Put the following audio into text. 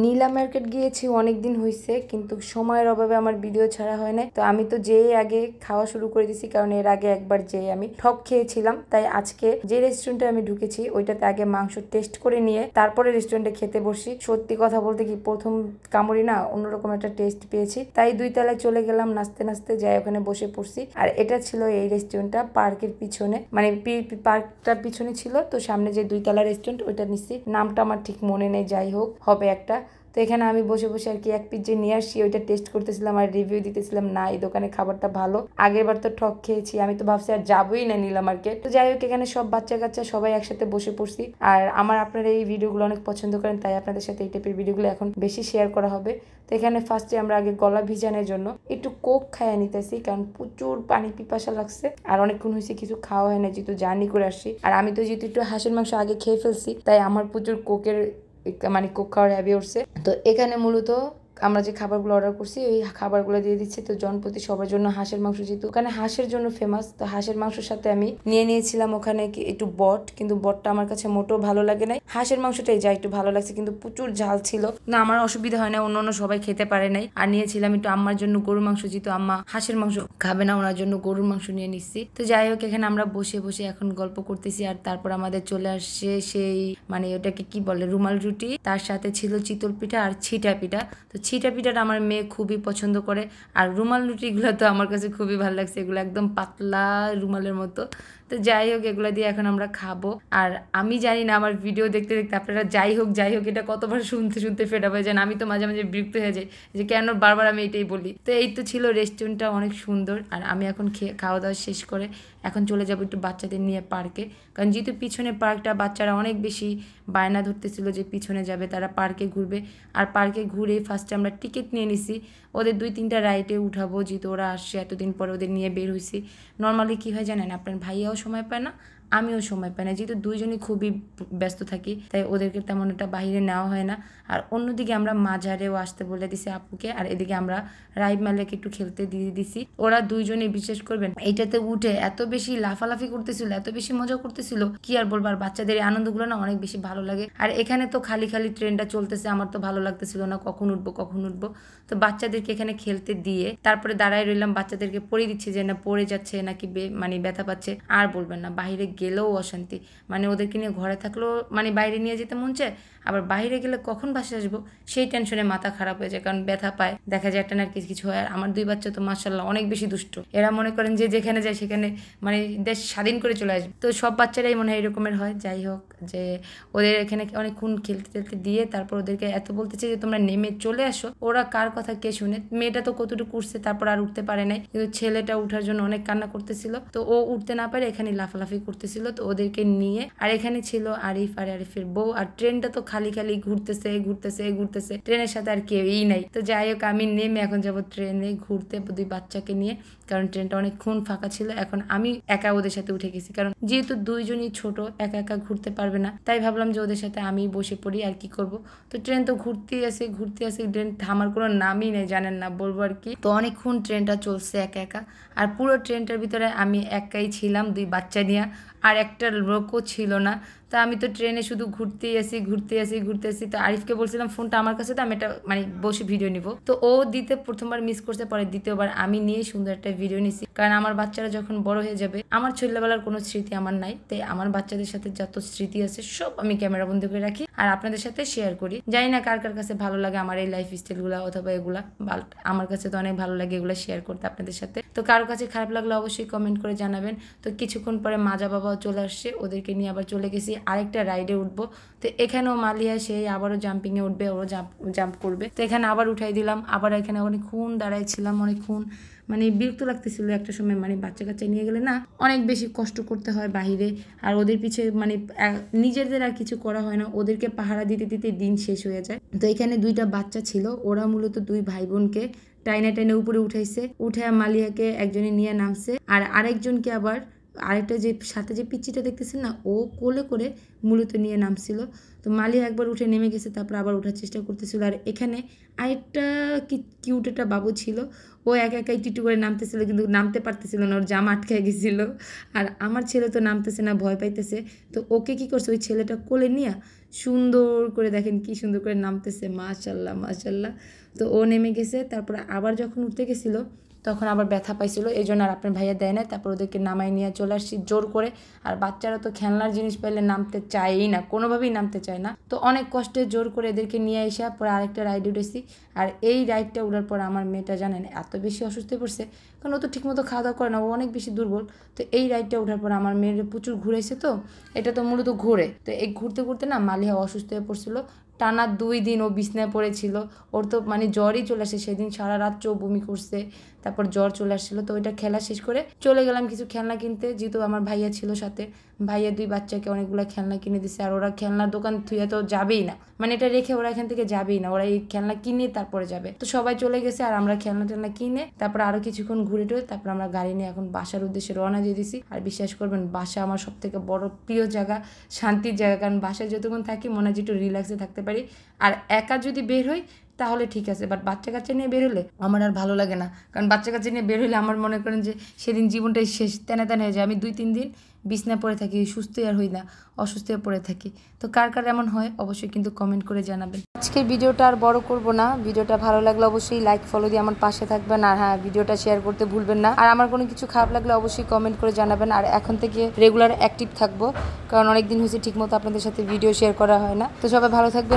নীলা market গিয়েছি অনেকদিন হয়েছে, কিন্তু সময়ের অভাবে আমার ভিডিও ছাড়া হয় না। তো আমি তো যেই আগে খাওয়া শুরু করে দিছি, কারণ এর আগে একবার যেয়ে আমি ঠক খেয়েছিলাম। তাই আজকে যে রেস্টুরেন্টে আমি ঢুকেছি ওইটাতে আগে মাংস টেস্ট করে নিয়ে তারপরে রেস্টুরেন্টে খেতে বসি। সত্যি কথা বলতে কি, প্রথম কামড়ি না অন্যরকম একটা টেস্ট পেয়েছি। তাই 2 তলায় চলে গেলাম, নাচতে নাচতে যাই ওখানে বসে পড়ছি। আর এটা ছিল এই রেস্টুরেন্টটা পার্কের পিছনে, মানে পার্কটার পিছনে ছিল। তো সামনে যে 2 তলা রেস্টুরেন্ট ওইটা নিচ্ছি, নামটা আমার ঠিক মনে নেই, যাই হোক হবে একটা। তো এখানে আমি বসে বসে আর কি এক পিস যে নিয়ে আসছি ওইটা টেস্ট করতেছিলাম আর রিভিউ দিতেছিলাম। না, এই দোকানে খাবারটা ভালো, আগের বার তো ঠক খেয়েছি, আমি তো ভাবছি আর যাবোই না নীলা মার্কেট। তো যাই হোক, এখানে সব বাচ্চা কাচ্চা সবাই একসাথে বসে পড়ছি। আর আপনারা এই ভিডিওগুলো অনেক পছন্দ করেন, তাই আপনাদের সাথে এই টাইপের ভিডিওগুলো এখন বেশি শেয়ার করা হবে। তো এখানে ফার্স্টে আমরা আগে গলা ভিজানোর জন্য একটু কোক খাইয়ে নিতেছি, কারণ প্রচুর পানি পিপাসা লাগছে আর অনেকক্ষণ হয়েছে কিছু খাওয়া হয় না, যেহেতু জার্নি করে আসছি। আর আমি তো যেহেতু একটু হাঁসের মাংস আগে খেয়ে ফেলছি, তাই আমার প্রচুর কোকের মানে কোক খাওয়ার হ্যাবি উঠছে। তো এখানে মূলত আমরা যে খাবারগুলো অর্ডার করছি ওই খাবারগুলো দিয়ে দিচ্ছে। তো জনপ্রতি সবার জন্য হাঁসের মাংস, যেহেতু ওখানে হাঁসের জন্য ফেমাস, তো হাঁসের মাংসের সাথে আমি নিয়ে নিয়েছিলাম ওখানে একটু বট, কিন্তু বটটা আমার কাছে মোটেও ভালো লাগে নাই। হাঁসের মাংসটাই যা একটু ভালো লাগছে, কিন্তু প্রচুর ঝাল ছিল। না, আমার অসুবিধা হয় না, অন্য সবাই খেতে পারে নাই। আর নিয়েছিলাম একটু আম্মার জন্য গরুর মাংস, যেহেতু আম্মা হাঁসের মাংস খাবে না, ওনার জন্য গরুর মাংস নিয়ে নিচ্ছি। তো যাই হোক, এখানে আমরা বসে বসে এখন গল্প করতেছি। আর তারপর আমাদের চলে আসছে সেই মানে ওটাকে কি বলে, রুমাল রুটি, তার সাথে ছিল চিতল পিঠা আর ছিটা পিঠা। তো ছিটা পিঠাটা আমার মেয়ে খুবই পছন্দ করে, আর রুমাল রুটিগুলো তো আমার কাছে খুবই ভালো লাগছে, এগুলো একদম পাতলা রুমালের মতো। তো যাই হোক, এগুলো দিয়ে এখন আমরা খাবো। আর আমি জানি না আমার ভিডিও দেখতে দেখতে আপনারা যাই হোক এটা কতবার শুনতে শুনতে ফেড হয়ে যান। আমি তো মাঝে মাঝে বিরক্ত হয়ে যাই যে কেন বারবার আমি এটাই বলি। তো এই তো ছিল, রেস্টুরেন্টটা অনেক সুন্দর। আর আমি এখন খাওয়া দাওয়া শেষ করে এখন চলে যাবো একটু বাচ্চাদের নিয়ে পার্কে, কারণ যেহেতু পিছনে পার্কটা, বাচ্চারা অনেক বেশি বায়না ধরতেছিল যে পিছনে যাবে, তারা পার্কে ঘুরবে। আর পার্কে ঘুরে ফার্স্টে আমরা টিকিট নিয়ে নিছি, ওদের 2-3টা রাইডে উঠাবো, যেহেতু ওরা আসছে এতদিন পরে, ওদের নিয়ে বের হয়েছি। নর্মালি কী হয় জানেন, আপনার ভাইয়াও সময় পায় না, আমিও সময় পাই না, যেহেতু দুইজনই খুবই ব্যস্ত থাকি, তাই ওদেরকে তেমন একটা বাইরে নেওয়া হয় না। আর অন্যদিকে আমরা মাঝারেও আসতে বলে দিছি আপুকে, আর এদিকে আমরা রাইড মালিক একটু খেলতে দিয়ে দিছি। ওরা দুইজনে বিশেষ করবেন এইটাতে উঠে এত বেশি লাফালাফি করতেছিল, এত বেশি মজা করতেছিল, কি আর বলবো। আর বাচ্চাদের এই আনন্দগুলো না অনেক বেশি ভালো লাগে। আর এখানে তো খালি খালি ট্রেনটা চলতেছে, আমার তো ভালো লাগতেছিল না, কখন উঠবো। তো বাচ্চাদেরকে এখানে খেলতে দিয়ে তারপরে দাঁড়ায় রইলাম, বাচ্চাদেরকে পড়ে দিচ্ছি যে না পড়ে যাচ্ছে নাকি মানে ব্যথা পাচ্ছে। আর বলবেন না, বাইরে গেলেও অশান্তি, মানে ওদেরকে নিয়ে ঘরে থাকলেও মানে বাইরে নিয়ে যেতে মন চায়, আবার বাইরে গেলে কখন বাসায় আসবো সেই টেনশনে মাথা খারাপ হয়ে যায়, কারণ ব্যথা পায়, দেখা যায় একটা না কিছু হয়। আর আমার 2 বাচ্চা তো মাশাআল্লাহ অনেক বেশি দুষ্ট, এরা মনে করেন যে যেখানে যায় সেখানে মানে দেশ স্বাধীন করে চলে আসবে। তো সব বাচ্চারাই মনে হয় এরকমের হয়। যাই হোক, যে ওদের এখানে অনেকক্ষণ খেলতে দিয়ে তারপর ওদেরকে এত বলতেছে যে তোমরা নেমে চলে আসো। ওরা কার কথা কে শুনে, মেয়েটা তো কতটুকু উঠছে, তারপর আর উঠতে পারে নাই, কিন্তু ছেলেটা উঠার জন্য অনেক কান্না করতেছিল। তো ও উঠতে না পারে এখানে লাফালাফি করতেছিল, তো ওদেরকে নিয়ে। আর এখানে ছিল আরিফ আর আরিফের বউ। আর ট্রেনটা তো খালি খালি ঘুরতেছে, ট্রেনের সাথে আর কেউই নাই। তো যাই হোক, আমি নেমে এখন যাবো ট্রেনে ঘুরতে 2 বাচ্চাকে নিয়ে, কারণ ট্রেনটা অনেকক্ষণ ফাঁকা ছিল। এখন আমি একা ওদের সাথে উঠে গেছি, কারণ যেহেতু দুইজনই ছোট, একা একা ঘুরতে পারবে না, তাই ভাবলাম যে ওদের সাথে আমি বসে পড়ি, আর কি করব। তো ট্রেন তো ঘুরতেই আসে, ট্রেন থামার কোনো নামই নেই, জানেন না বলবো আর কি। তো অনেকক্ষণ ট্রেনটা চলছে একা একা, আর পুরো ট্রেনটার ভিতরে আমি একাই ছিলাম 2 বাচ্চা নিয়ে, আর একটা লোকও ছিল না। তো আমি তো ট্রেনে শুধু ঘুরতেই আসি। তো আরিফকে বলছিলাম ফোনটা আমার কাছে, তো আমি এটা মানে বসে ভিডিও নিব। তো ও দিতে প্রথমবার মিস করতে, পরে দ্বিতীয়বার আমি নিয়ে সুন্দর একটা ভিডিও নিছি, কারণ আমার বাচ্চারা যখন বড় হয়ে যাবে, আমার ছোটবেলার কোনো স্মৃতি আমার নাই, তাই আমার বাচ্চাদের সাথে যত স্মৃতি আছে সব আমি ক্যামেরা বন্ধ করে রাখি আর আপনাদের সাথে শেয়ার করি। জানি না কার কার কাছে ভালো লাগে আমার এই লাইফ স্টাইলগুলো অথবা এগুলা, বাট আমার কাছে তো অনেক ভালো লাগে এগুলো শেয়ার করতে আপনাদের সাথে। তো কারো কাছে খারাপ লাগলে অবশ্যই কমেন্ট করে জানাবেন। তো কিছুক্ষণ পরে মাজা বাবাও চলে আসছে, ওদেরকে নিয়ে আবার চলে গেছি আরেকটা রাইডে উঠবো। তো এখানেও মালিয়া সেই আবারও জাম্পিংয়ে উঠবে, ওরও জাম্প করবে। তো এখানে আবার উঠাই দিলাম, আবার এখানে অনেকক্ষণ দাঁড়াইছিলাম, অনেকক্ষণ মানে বিরক্ত লাগতেছিল একটা সময়, মানে বাচ্চা কাচ্চা নিয়ে গেলে না অনেক বেশি কষ্ট করতে হয় বাহিরে, আর ওদের পিছে মানে নিজেদের আর কিছু করা হয় না, ওদেরকে পাহারা দিতে দিতে দিন শেষ হয়ে যায়। তো এখানে 2টা বাচ্চা ছিল, ওরা মূলত 2 ভাই বোনকে টাইনে উপরে উঠাইছে, উঠে মালিয়াকে একজনে নিয়ে নামছে, আর আরেকজনকে আবার আরেকটা যে সাথে যে পিচ্চিটা দেখতেছেন না, ও কোলে করে মূলত নিয়ে নামছিল। তো মালিয়া একবার উঠে নেমে গেছে, তারপর আবার ওঠার চেষ্টা করতেছিল। আর এখানে আরেকটা কিউট একটা বাবু ছিল, ও একা একাই টিটু করে নামতেছিল, কিন্তু নামতে পারতেছিল না, ওর জামা আটকে গেছিলো। আর আমার ছেলে তো নামতেছে না, ভয় পাইতেছে। তো ওকে কী করছে, ওই ছেলেটা কোলে নিয়ে সুন্দর করে দেখেন কি সুন্দর করে নামতেছে, মাশাল্লাহ মাশাল্লাহ। তো ও নেমে গেছে, তারপরে আবার যখন উঠতে গেছিলো তখন আবার ব্যথা পাইছিল, এই জন্য আর আপনার ভাইয়া দেয় না। তারপর ওদেরকে নামাই নিয়ে চলে আসছি জোর করে। আর বাচ্চারা তো খেলনার জিনিস পাইলে নামতে চায়ই না, কোনোভাবেই নামতে চায় না। তো অনেক কষ্টে জোর করে এদেরকে নিয়ে এসে পরে আরেকটা রাইড উঠেছি। আর এই রাইডটা উঠার পর আমার মেয়েটা জানেন এত বেশি অসুস্থ হয়ে পড়ছে, কারণ ও তো ঠিকমতো খাওয়া দাওয়া করে না, ও অনেক বেশি দুর্বল। তো এই রাইডটা ওঠার পর আমার মেয়ের প্রচুর ঘুরেছে, তো এটা তো মূলত ঘোরে। তো এই ঘুরতে ঘুরতে না মালিহা অসুস্থ হয়ে পড়ছিল, টানা 2 দিন ও বিছনায় পড়েছিল। ওর তো মানে জ্বরই চলে আসে, সেদিন সারা রাত চো বমি করছে, তারপর জ্বর চলে আসছিলো। তো ওইটা খেলা শেষ করে চলে গেলাম কিছু খেলনা কিনতে, যেহেতু আমার ভাইয়া ছিল সাথে। ভাইয়া 2 বাচ্চাকে অনেকগুলো খেলনা কিনে দিছে। আর ওরা খেলনার দোকান থুয়ে তো যাবেই না, মানে এটা রেখে ওরা এখান থেকে যাবেই না, ওরা এই খেলনা কিনে তারপরে যাবে। তো সবাই চলে গেছে, আর আমরা খেলনা টেলনা কিনে তারপর আরও কিছুক্ষণ ঘুরে টুরে তারপর আমরা গাড়ি নিয়ে এখন বাসার উদ্দেশ্যে রওনা দিয়ে দিছি। আর বিশ্বাস করবেন, বাসা আমার সব থেকে বড় প্রিয় জায়গা, শান্তির জায়গা। কারণ বাসায় যতক্ষণ থাকি মনে হয় যে একটু রিল্যাক্সে থাকতে পারি। আর একা যদি বের হই তাহলে ঠিক আছে, বাট বাচ্চা কাচ্চা নিয়ে বের হলে আমার আর ভালো লাগে না। কারণ বাচ্চা কাচ্চা নিয়ে বের হলে আমার মনে করেন যে সেদিন জীবনটাই শেষ, তেনা তেনা হয়ে যায়। আমি 2-3 দিন বিছনায় পড়ে থাকি, সুস্থই আর হই না, অসুস্থ হয়ে পড়ে থাকি। তো কার কার এমন হয় অবশ্যই কিন্তু কমেন্ট করে জানাবেন। আজকের ভিডিওটা আর বড় করব না, ভিডিওটা ভালো লাগলে অবশ্যই লাইক ফলো দিয়ে আমার পাশে থাকবেন। আর হ্যাঁ, ভিডিওটা শেয়ার করতে ভুলবেন না। আর আমার কোনো কিছু খারাপ লাগলে অবশ্যই কমেন্ট করে জানাবেন। আর এখন থেকে রেগুলার অ্যাক্টিভ থাকবো, কারণ অনেকদিন হয়েছে ঠিকমতো আপনাদের সাথে ভিডিও শেয়ার করা হয় না। তো সবাই ভালো থাকবেন।